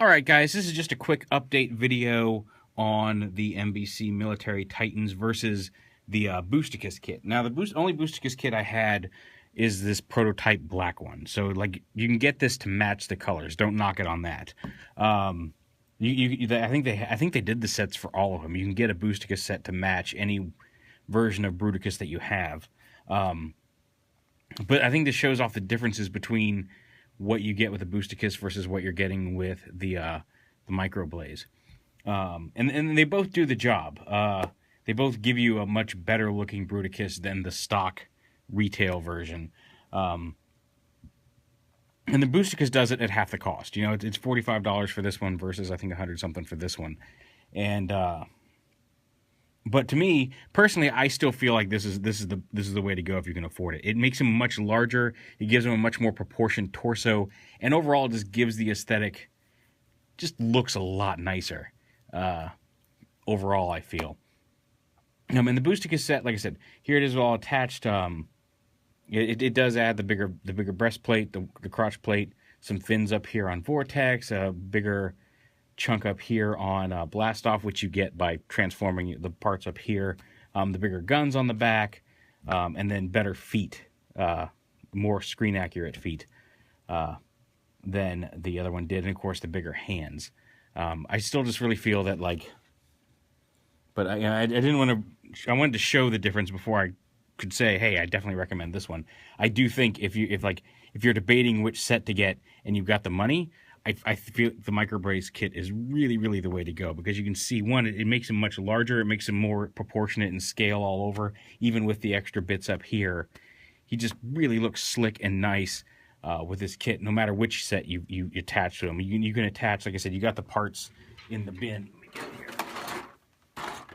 Alright guys, this is just a quick update video on the MBC Military Titans versus the BOOSTICUS kit. Now the only BOOSTICUS kit I had is this prototype black one. So like you can get this to match the colors. Don't knock it on that. I think they did the sets for all of them. You can get a BOOSTICUS set to match any version of Bruticus that you have. But I think this shows off the differences between what you get with the BOOSTICUS versus what you're getting with the Microblaze. And they both do the job. They both give you a much better looking Bruticus than the stock retail version. And the BOOSTICUS does it at half the cost. You know, it's $45 for this one versus I think 100 something for this one. And but to me personally, I still feel like this is the way to go if you can afford it. It makes him much larger. It gives him a much more proportioned torso, and overall, it just gives the aesthetic. Just looks a lot nicer. Overall, I feel. In the BOOSTICUS set, like I said, here it is all attached. It does add the bigger breastplate, the crotch plate, some fins up here on Vortex, a bigger chunk up here on Blast Off, which you get by transforming the parts up here, the bigger guns on the back, and then better feet, more screen accurate feet than the other one did, and of course the bigger hands. I still just really feel that but I didn't want to. I wanted to show the difference before I could say, hey, I definitely recommend this one. I do think if you're debating which set to get and you've got the money, I feel the Microblaze kit is really the way to go, because you can see, one, it makes him much larger, it makes him more proportionate in scale all over, even with the extra bits up here. He just really looks slick and nice with this kit, no matter which set you attach to him. You can attach, like I said, you got the parts in the bin. Let me get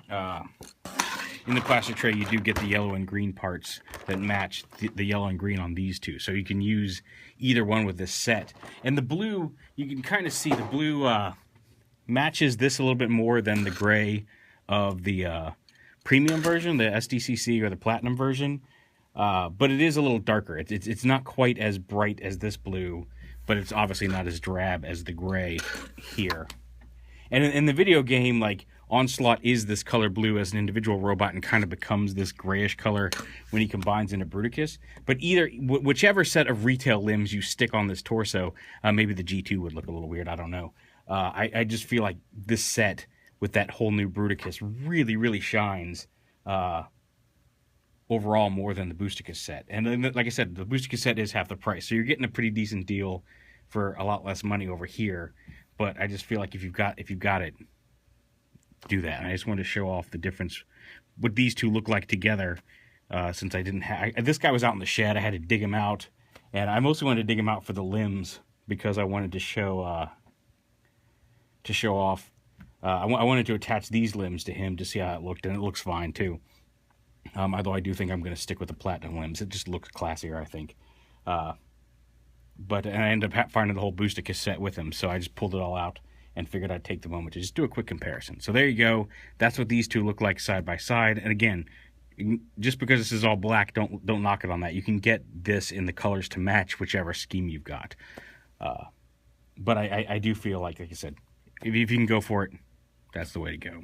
here. In the plastic tray, you do get the yellow and green parts that match the yellow and green on these two. So you can use either one with this set. And the blue, you can kind of see the blue matches this a little bit more than the gray of the premium version, the SDCC or the platinum version. But it is a little darker. It's not quite as bright as this blue, but it's obviously not as drab as the gray here. And in the video game, like, Onslaught is this color blue as an individual robot and kind of becomes this grayish color when he combines into Bruticus. But whichever set of retail limbs you stick on this torso, maybe the G2 would look a little weird, I don't know. I just feel like this set with that whole new Bruticus really shines overall more than the BOOSTICUS set. And then, like I said, the BOOSTICUS set is half the price, so you're getting a pretty decent deal for a lot less money over here. But I just feel like if you've got it, do that. And I just wanted to show off the difference, what these two look like together, since I didn't have... This guy was out in the shed. I had to dig him out, and I mostly wanted to dig him out for the limbs because I wanted to show off. I wanted to attach these limbs to him to see how it looked, and it looks fine too. Although I do think I'm going to stick with the platinum limbs. It just looks classier, I think. But I ended up finding the whole BOOSTICUS set with him, so I just pulled it all out and figured I'd take the moment to just do a quick comparison. So there you go. That's what these two look like side by side. And again, just because this is all black, don't knock it on that. You can get this in the colors to match whichever scheme you've got. But I do feel like I said, if you can go for it, that's the way to go.